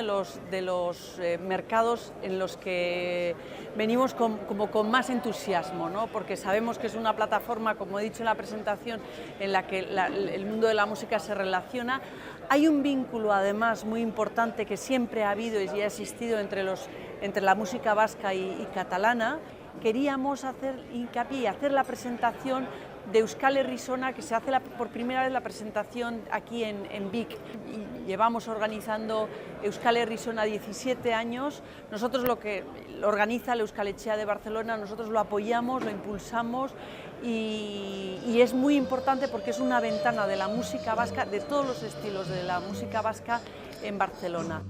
los mercados en los que venimos como con más entusiasmo, ¿no? Porque sabemos que es una plataforma, como he dicho en la presentación, en la que el mundo de la música se relaciona. Hay un vínculo además muy importante que siempre ha habido y ha existido entre la música vasca y catalana. Queríamos hacer hincapié y hacer la presentación de Euskal Herri Sona, que se hace por primera vez la presentación aquí en Vic. Y llevamos organizando Euskal Herri Sona 17 años. Nosotros lo organiza la Euskal Etxea de Barcelona, nosotros lo apoyamos, lo impulsamos y es muy importante porque es una ventana de la música vasca, de todos los estilos de la música vasca en Barcelona.